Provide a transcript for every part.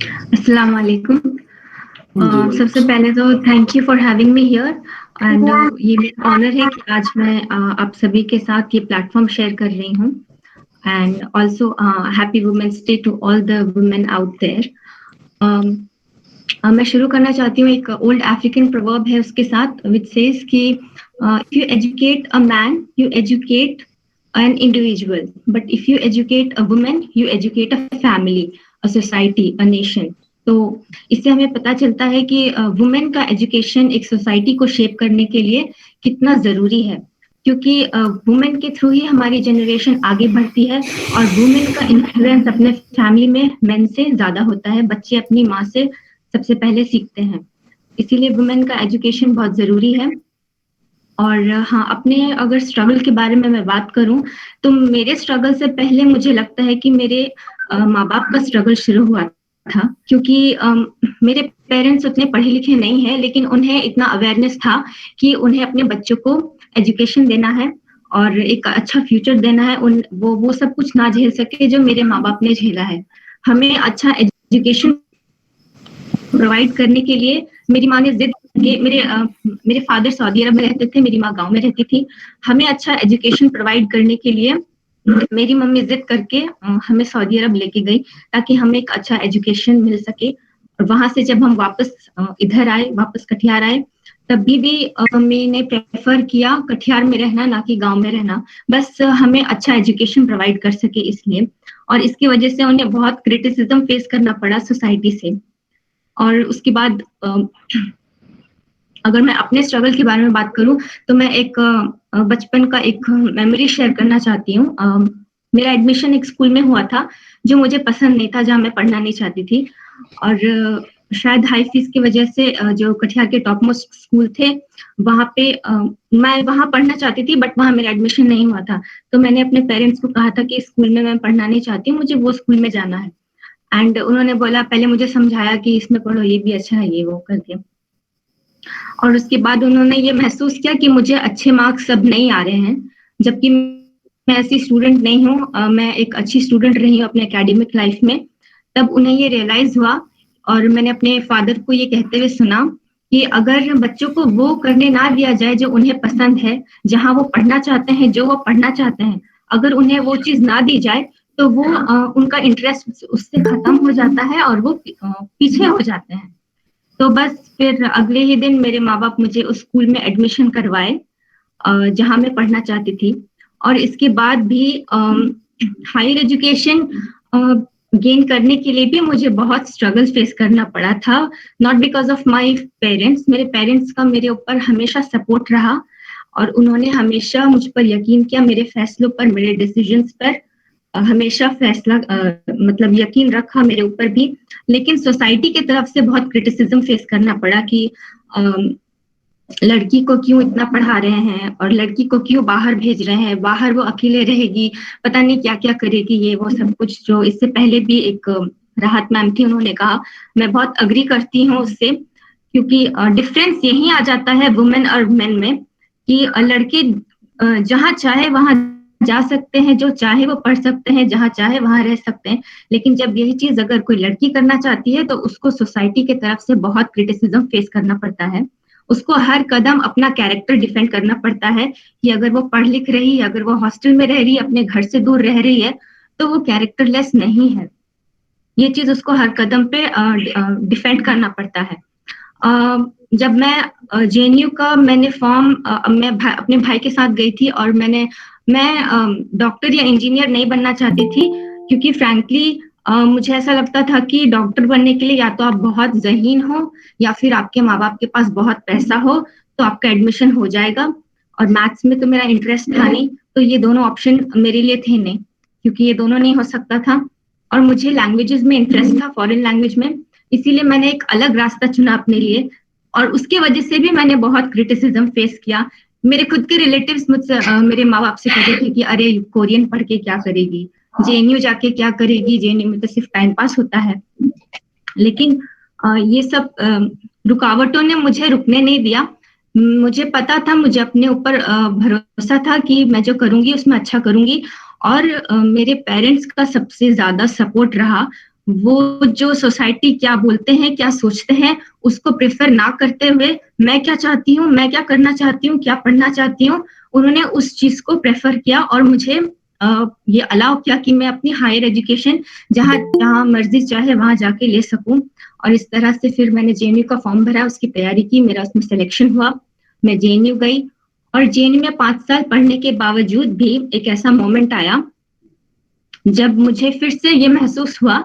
अस्सलाम वालेकुम। जी सबसे वालेकुम। पहले तो thank you for having me here and ये मेरा ऑनर है कि आज मैं आप सभी के साथ ये प्लेटफॉर्म शेयर कर रही हूँ and also happy women's day to all the women out there. मैं शुरू करना चाहती हूँ, एक ओल्ड अफ्रीकन प्रोवर्ब है उसके साथ विच सेज कि if you educate a man you educate an individual, but if you educate a woman you educate a family, a society, a nation. तो इससे हमें पता चलता है कि वुमेन का एजुकेशन एक सोसाइटी को शेप करने के लिए कितना जरूरी है, क्योंकि वुमेन के थ्रू ही हमारी जनरेशन आगे बढ़ती है और वुमेन का इन्फ्लुएंस अपने फैमिली में मेन से ज्यादा होता है। बच्चे अपनी माँ से सबसे पहले सीखते हैं, इसीलिए वुमेन का एजुकेशन बहुत जरूरी है। और हाँ, अपने अगर स्ट्रगल के बारे में मैं बात करूं तो मेरे स्ट्रगल से पहले मुझे लगता है कि मेरे माँ बाप का स्ट्रगल शुरू हुआ था, क्योंकि मेरे पेरेंट्स उतने पढ़े लिखे नहीं है, लेकिन उन्हें इतना अवेयरनेस था कि उन्हें अपने बच्चों को एजुकेशन देना है और एक अच्छा फ्यूचर देना है। उन वो सब कुछ ना झेल सके जो मेरे माँ बाप ने झेला है। हमें अच्छा एजुकेशन प्रोवाइड करने के लिए मेरी माँ ने जिद के मेरे फादर सऊदी अरब में रहते थे, मेरी माँ गांव में रहती थी। हमें अच्छा एजुकेशन प्रोवाइड करने के लिए मेरी मम्मी जिद करके हमें सऊदी अरब लेके गई ताकि हमें एक अच्छा एजुकेशन मिल सके। और वहां से जब हम वापस इधर आए, वापस कटिहार आए, तभी भी मम्मी ने प्रेफर किया कटिहार में रहना, ना कि गांव में रहना, बस हमें अच्छा एजुकेशन प्रोवाइड कर सके इसलिए। और इसकी वजह से उन्हें बहुत क्रिटिसिज्म फेस करना पड़ा सोसाइटी से। और उसके बाद अगर मैं अपने स्ट्रगल के बारे में बात करूं तो मैं एक बचपन का एक मेमोरी शेयर करना चाहती हूँ। मेरा एडमिशन एक स्कूल में हुआ था जो मुझे पसंद नहीं था, जहाँ मैं पढ़ना नहीं चाहती थी। और शायद हाई फीस की वजह से जो कटिहार के टॉप मोस्ट स्कूल थे वहां पे मैं वहां पढ़ना चाहती थी, बट वहां मेरा एडमिशन नहीं हुआ था। तो मैंने अपने पेरेंट्स को कहा था कि इस स्कूल में मैं पढ़ना नहीं चाहती, मुझे वो स्कूल में जाना है। एंड उन्होंने बोला, पहले मुझे समझाया कि इसमें पढ़ो, ये भी अच्छा है, ये वो करके। और उसके बाद उन्होंने ये महसूस किया कि मुझे अच्छे मार्क्स सब नहीं आ रहे हैं, जबकि मैं ऐसी स्टूडेंट नहीं हूँ। मैं एक अच्छी स्टूडेंट रही हूँ अपने एकेडमिक लाइफ में। तब उन्हें ये रियलाइज हुआ और मैंने अपने फादर को ये कहते हुए सुना कि अगर बच्चों को वो करने ना दिया जाए जो उन्हें पसंद है, जहाँ वो पढ़ना चाहते हैं, जो वो पढ़ना चाहते हैं, अगर उन्हें वो चीज ना दी जाए तो वो उनका इंटरेस्ट उससे खत्म हो जाता है और वो पीछे हो जाते हैं। तो बस फिर अगले ही दिन मेरे माँ बाप मुझे उस स्कूल में एडमिशन करवाए जहाँ मैं पढ़ना चाहती थी। और इसके बाद भी हायर एजुकेशन गेन करने के लिए भी मुझे बहुत स्ट्रगल फेस करना पड़ा था। Not because of my parents, मेरे पेरेंट्स का मेरे ऊपर हमेशा सपोर्ट रहा और उन्होंने हमेशा मुझ पर यकीन किया, मेरे फैसलों पर, मेरे डिसीजंस पर हमेशा फैसला मतलब यकीन रखा मेरे ऊपर भी। लेकिन सोसाइटी की तरफ से बहुत क्रिटिसिज्म फेस करना पड़ा कि लड़की को क्यों इतना पढ़ा रहे हैं और लड़की को क्यों बाहर भेज रहे हैं, बाहर वो अकेले रहेगी, पता नहीं क्या क्या करेगी, ये वो सब कुछ। जो इससे पहले भी एक राहत मैम थी, उन्होंने कहा, मैं बहुत अग्री करती हूँ उससे, क्योंकि डिफरेंस यही आ जाता है वुमेन और मेन में कि लड़के जहाँ चाहे वहां जा सकते हैं, जो चाहे वो पढ़ सकते हैं, जहाँ चाहे वहां रह सकते हैं। लेकिन जब यही चीज अगर कोई लड़की करना चाहती है तो उसको सोसाइटी की तरफ से बहुत क्रिटिसिज्म फेस करना पड़ता है। उसको हर कदम अपना कैरेक्टर डिफेंड करना पड़ता है कि अगर वो पढ़ लिख रही है, अगर वो हॉस्टल में रह रही है, अपने घर से दूर रह रही है, तो वो कैरेक्टरलेस नहीं है। ये चीज उसको हर कदम पे डिफेंड करना पड़ता है। जब मैं जेएनयू का मैंने फॉर्म अपने भाई के साथ गई थी और मैं डॉक्टर या इंजीनियर नहीं बनना चाहती थी, क्योंकि फ्रैंकली मुझे ऐसा लगता था कि डॉक्टर बनने के लिए या तो आप बहुत ज़हीन हो या फिर आपके माँ बाप के पास बहुत पैसा हो तो आपका एडमिशन हो जाएगा। और मैथ्स में तो मेरा इंटरेस्ट था नहीं, तो ये दोनों ऑप्शन मेरे लिए थे नहीं, क्योंकि ये दोनों नहीं हो सकता था। और मुझे लैंग्वेजेस में इंटरेस्ट था, फॉरेन लैंग्वेज में, इसीलिए मैंने एक अलग रास्ता चुना अपने लिए। और उसके वजह से भी मैंने बहुत क्रिटिसिज्म फेस किया। मेरे खुद के रिलेटिव्स मुझसे मेरे माँ बाप से कहते थे कि अरे कोरियन पढ़ के क्या करेगी, जेएनयू जाके क्या करेगी, जेएनयू में तो सिर्फ टाइम पास होता है। लेकिन ये सब रुकावटों ने मुझे रुकने नहीं दिया। मुझे पता था, मुझे अपने ऊपर भरोसा था कि मैं जो करूंगी उसमें अच्छा करूंगी। और मेरे पेरेंट्स का सबसे ज्यादा सपोर्ट रहा। वो जो सोसाइटी क्या बोलते हैं, क्या सोचते हैं, उसको प्रेफर ना करते हुए मैं क्या चाहती हूँ, मैं क्या करना चाहती हूँ, क्या पढ़ना चाहती हूँ, उन्होंने उस चीज को प्रेफर किया और मुझे ये अलाउ किया कि मैं अपनी हायर एजुकेशन जहाँ जहाँ मर्जी चाहे वहां जाके ले सकूं। और इस तरह से फिर मैंने जेएनयू का फॉर्म भरा, उसकी तैयारी की, मेरा उसमें सिलेक्शन हुआ, मैं जेएनयू गई। और जेएनयू में 5 साल पढ़ने के बावजूद भी एक ऐसा मोमेंट आया जब मुझे फिर से ये महसूस हुआ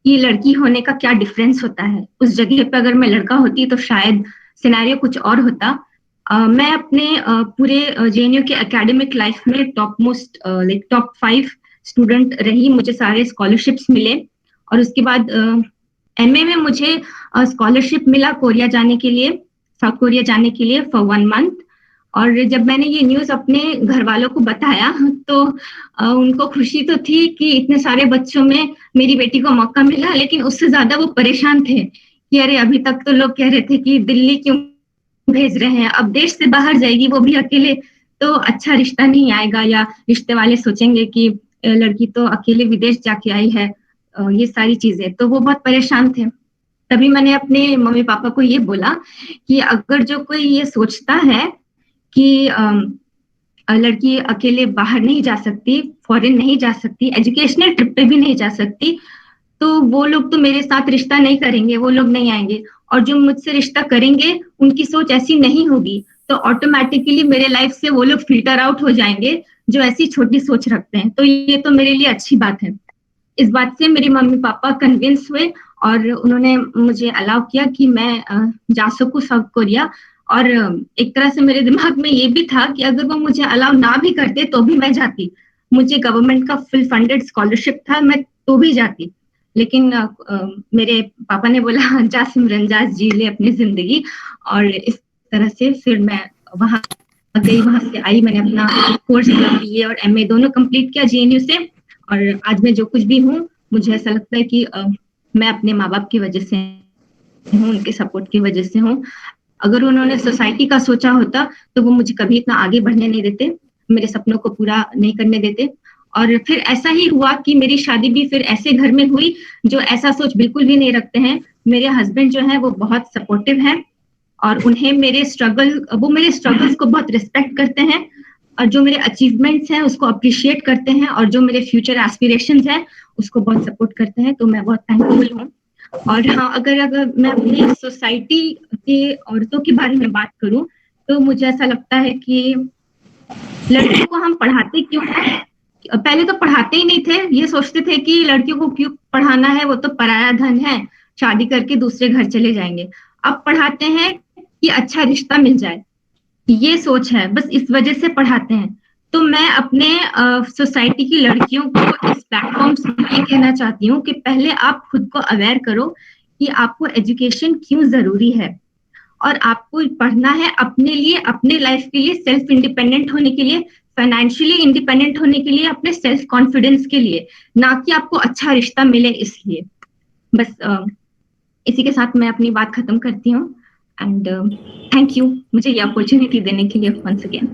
कि लड़की होने का क्या डिफरेंस होता है। उस जगह पे अगर मैं लड़का होती तो शायद सिनेरियो कुछ और होता। मैं अपने पूरे जेएनयू के एकेडमिक लाइफ में top most like top 5 student रही, मुझे सारे स्कॉलरशिप्स मिले। और उसके बाद एमए में मुझे स्कॉलरशिप मिला कोरिया जाने के लिए, साउथ कोरिया जाने के लिए फॉर 1 मंथ। और जब मैंने ये न्यूज अपने घर वालों को बताया तो उनको खुशी तो थी कि इतने सारे बच्चों में मेरी बेटी को मौका मिला, लेकिन उससे ज्यादा वो परेशान थे कि अरे अभी तक तो लोग कह रहे थे कि दिल्ली क्यों भेज रहे हैं, अब देश से बाहर जाएगी वो भी अकेले, तो अच्छा रिश्ता नहीं आएगा, या रिश्ते वाले सोचेंगे कि लड़की तो अकेले विदेश जाके आई है। ये सारी चीजें तो वो बहुत परेशान थे। तभी मैंने अपने मम्मी पापा को ये बोला कि अगर जो कोई ये सोचता है कि लड़की अकेले बाहर नहीं जा सकती, फॉरेन नहीं जा सकती, एजुकेशनल ट्रिप पे भी नहीं जा सकती, तो वो लोग तो मेरे साथ रिश्ता नहीं करेंगे, वो लोग नहीं आएंगे। और जो मुझसे रिश्ता करेंगे उनकी सोच ऐसी नहीं होगी, तो ऑटोमेटिकली मेरे लाइफ से वो लोग फिल्टर आउट हो जाएंगे जो ऐसी छोटी सोच रखते हैं। तो ये तो मेरे लिए अच्छी बात है। इस बात से मेरे मम्मी पापा कन्विंस हुए और उन्होंने मुझे अलाउ किया कि मैं जा सकूं साउथ कोरिया। और एक तरह से मेरे दिमाग में ये भी था कि अगर वो मुझे अलाउ ना भी करते तो भी मैं जाती, मुझे गवर्नमेंट का फुल फंडेड स्कॉलरशिप था, मैं तो भी जाती। लेकिन मेरे पापा ने बोला जा सिमरन जा, जी ले अपनी जिंदगी। और इस तरह से फिर मैं वहां गई, वहां से आई, मैंने अपना कोर्स बीए और एमए दोनों कंप्लीट किया जेएनयू से। और आज मैं जो कुछ भी हूँ, मुझे ऐसा लगता है कि मैं अपने माँ बाप की वजह से हूँ, उनके सपोर्ट की वजह से हूँ। अगर उन्होंने सोसाइटी का सोचा होता तो वो मुझे कभी इतना आगे बढ़ने नहीं देते, मेरे सपनों को पूरा नहीं करने देते। और फिर ऐसा ही हुआ कि मेरी शादी भी फिर ऐसे घर में हुई जो ऐसा सोच बिल्कुल भी नहीं रखते हैं। मेरे हस्बैंड जो है वो बहुत सपोर्टिव हैं और उन्हें वो मेरे स्ट्रगल्स को बहुत रिस्पेक्ट करते हैं, और जो मेरे अचीवमेंट्स हैं उसको अप्रिशिएट करते हैं, और जो मेरे फ्यूचर एस्पिरेशंस हैं उसको बहुत सपोर्ट करते हैं। तो मैं बहुत थैंकफुल हूँ। और हाँ, अगर अगर मैं अपनी सोसाइटी के औरतों के बारे में बात करूं तो मुझे ऐसा लगता है कि लड़कियों को हम पढ़ाते क्यों हैं। पहले तो पढ़ाते ही नहीं थे, ये सोचते थे कि लड़कियों को क्यों पढ़ाना है, वो तो पराया धन है, शादी करके दूसरे घर चले जाएंगे। अब पढ़ाते हैं कि अच्छा रिश्ता मिल जाए, ये सोच है, बस इस वजह से पढ़ाते हैं। तो मैं अपने सोसाइटी की लड़कियों को इस प्लेटफॉर्म से ये कहना चाहती हूँ कि पहले आप खुद को अवेयर करो कि आपको एजुकेशन क्यों जरूरी है। और आपको पढ़ना है अपने लिए, अपने लाइफ के लिए, सेल्फ इंडिपेंडेंट होने के लिए, फाइनेंशियली इंडिपेंडेंट होने के लिए, अपने सेल्फ कॉन्फिडेंस के लिए, ना कि आपको अच्छा रिश्ता मिले इसलिए। बस इसी के साथ मैं अपनी बात खत्म करती हूँ। एंड थैंक यू मुझे ये अपॉर्चुनिटी देने के लिए वंस अगेन।